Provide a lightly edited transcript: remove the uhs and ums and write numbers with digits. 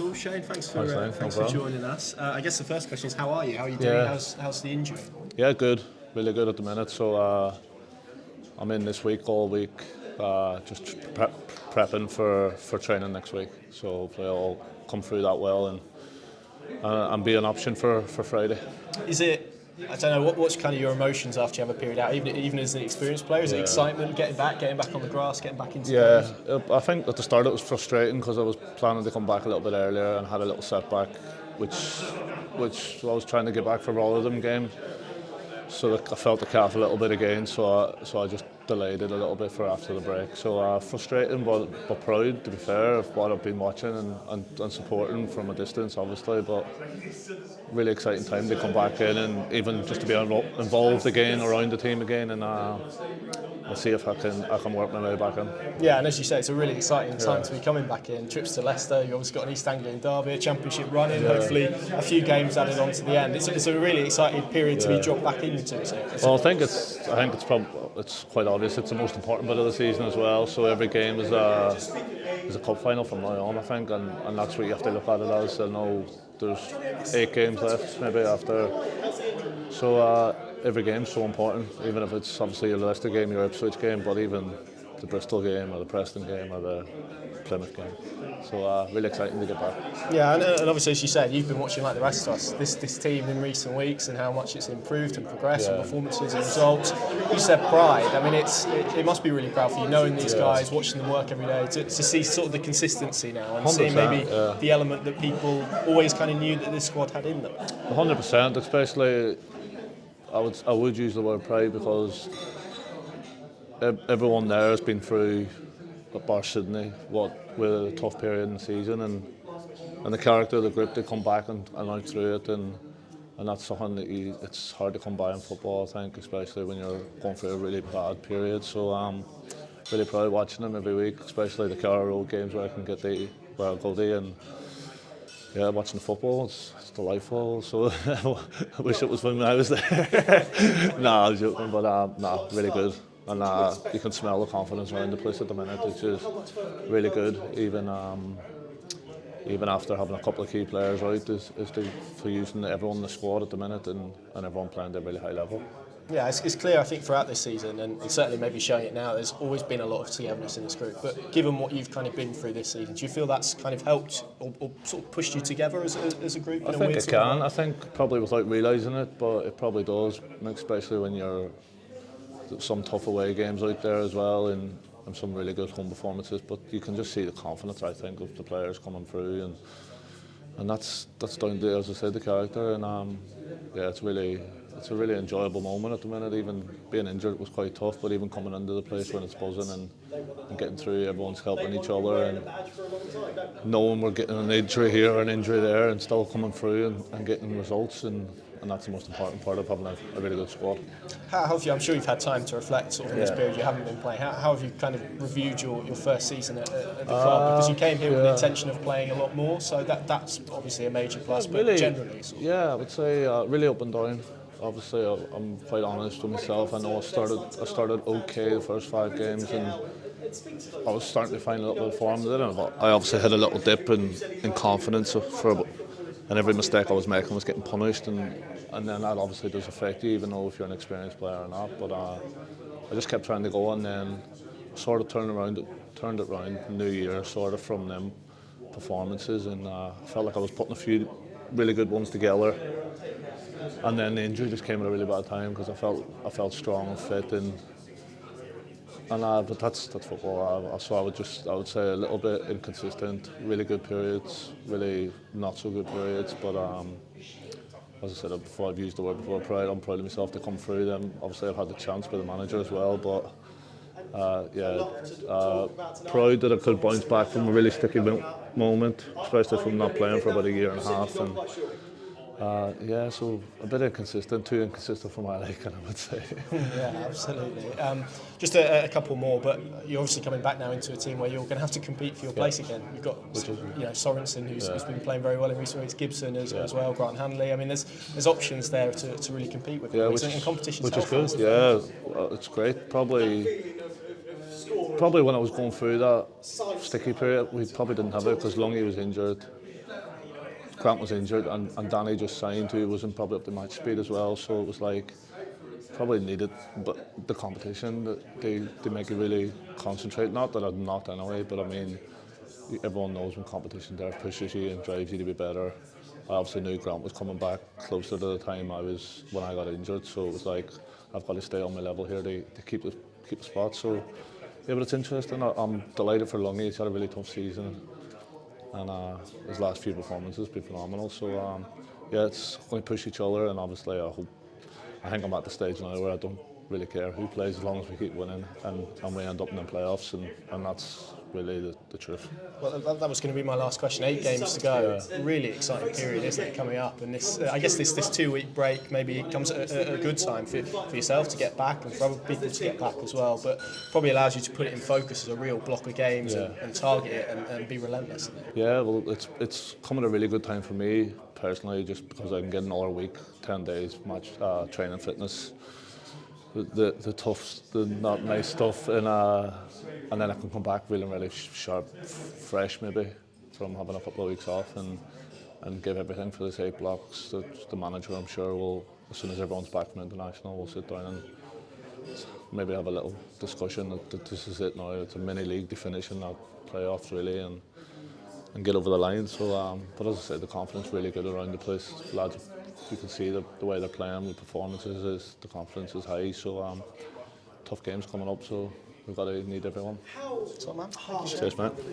Cool, Shane. Thanks for joining us. I guess the first question is, how are you? How are you doing? How's the injury? Yeah, good. Really good at the minute. So I'm in this week, all week, just prepping for training next week. So hopefully I'll come through that well and be an option for Friday. Is it? I don't know. What's kind of your emotions after you have a period out, even as an experienced player? Is it excitement, getting back on the grass, getting back into games? I think at the start it was frustrating because I was planning to come back a little bit earlier and had a little setback, which I was trying to get back for all of them games. So I felt the calf a little bit again, so I just delayed it a little bit for after the break. So frustrating, but proud, to be fair, of what I've been watching and supporting from a distance, obviously. But really exciting time to come back in and even just to be involved again around the team again, and I'll see if I can work my way back in. Yeah, and as you say, it's a really exciting time to be coming back in. Trips to Leicester, you've obviously got an East Anglian derby, a championship run in, hopefully a few games added on to the end. It's a really exciting period to be dropped back into. Well, I think it's quite obvious. It's the most important bit of the season as well. So every game is a cup final from now on, I think, and that's what you have to look at it as. I know there's 8 games left, maybe after. So every game's so important, even if it's obviously your Leicester game, your Ipswich game, but even the Bristol game or the Preston game or the Plymouth game. So really exciting to get back. Yeah, and obviously, as you said, you've been watching like the rest of us, this team in recent weeks and how much it's improved and progressed and performances and results. You said pride. I mean, it must be really proud for you knowing these guys, watching them work every day, to see sort of the consistency now and seeing maybe the element that people always kind of knew that this squad had in them. 100%, especially I would use the word pride because everyone there has been through, bar Sydney, with a tough period in the season, and the character of the group, they come back and out through it, and that's something that it's hard to come by in football, I think, especially when you're going through a really bad period. So I'm really proud of watching them every week, especially the Carrow Road games where I can get where I'll go there, and watching the football, it's delightful. So I wish it was when I was there. Nah, I was joking, but really good. And you can smell the confidence around the place at the minute, which is really good. Even after having a couple of key players out, for using everyone in the squad at the minute and everyone playing at a really high level. Yeah, it's clear, I think, throughout this season, and it's certainly maybe showing it now, there's always been a lot of togetherness in this group. But given what you've kind of been through this season, do you feel that's kind of helped or sort of pushed you together as a group? I think it can. I think probably without realising it, but it probably does, especially when you're some tough away games out there as well, and some really good home performances. But you can just see the confidence, I think, of the players coming through, and that's down to, as I said, the character. And it's a really enjoyable moment at the minute. Even being injured was quite tough, but even coming into the place when it's buzzing and getting through, everyone's helping each other, and knowing we're getting an injury here or an injury there and still coming through and getting results, and that's the most important part of having a really good squad. How have you, I'm sure you've had time to reflect sort of in this period you haven't been playing, how have you kind of reviewed your first season at the club? Because you came here with the intention of playing a lot more, so that's obviously a major plus, but really, generally. I would say really up and down. Obviously, I'm quite honest with myself. I know I started okay the first 5 games, and I was starting to find a little bit of form. I obviously had a little dip in confidence and every mistake I was making was getting punished, and then that obviously does affect you, even though if you're an experienced player or not. But I just kept trying to go, and then sort of turned it around New Year, sort of from them performances, and I felt like I was putting a few really good ones together. And then the injury just came at a really bad time because I felt strong and fit, but that's football. So I would say a little bit inconsistent, really good periods, really not so good periods. But as I said before, I've used the word before, pride. I'm proud of myself to come through them. Obviously, I've had the chance with the manager as well, but proud that I could bounce back from a really sticky moment, especially from not playing for about a year and a half. And so a bit inconsistent, too inconsistent for my liking, I would say. Yeah, absolutely. Just a couple more, but you're obviously coming back now into a team where you're going to have to compete for your place again. You've got Sorensen, who's been playing very well in recent weeks, Gibson as well, Grant Hanley. I mean, there's options there to really compete with. Which is good. It's great. Probably when I was going through that sticky period, we probably didn't have it because Lungy was injured. Grant was injured and Danny just signed, who wasn't probably up to match speed as well, so it was like probably needed, but the competition that they make you really concentrate. Not that I'm not anyway, but I mean, everyone knows when competition there pushes you and drives you to be better. I obviously knew Grant was coming back closer to the time when I got injured, so it was like I've got to stay on my level here to keep the spot. So yeah, but it's interesting. I'm delighted for Lungy. He's had a really tough season, and his last few performances have been phenomenal. So yeah, it's going to push each other, and obviously I think I'm at the stage now where I don't really care who plays as long as we keep winning and we end up in the playoffs, and that's really the truth. Well, that was going to be my last question. 8 games to go. Yeah. Really exciting period, isn't it, coming up? And this, I guess this 2-week break, maybe it comes at a good time for yourself to get back and for other people to get back as well, but probably allows you to put it in focus as a real block of games and target it and be relentless. Yeah, well, it's coming at a really good time for me personally, just because I can get another week, 10 days match training fitness, the tough, the not nice stuff, and then I can come back really sharp, fresh maybe from having a couple of weeks off and give everything for this 8 blocks. The manager, I'm sure, will, as soon as everyone's back from international, we'll sit down and maybe have a little discussion that this is it now. It's a mini league to finish and not playoffs really, and get over the line. So, but as I said, the confidence really good around the place. Lads, you can see the way they're playing, the performances, the confidence is high. So, tough games coming up. So we've got to need everyone. Top man. Cheers, mate.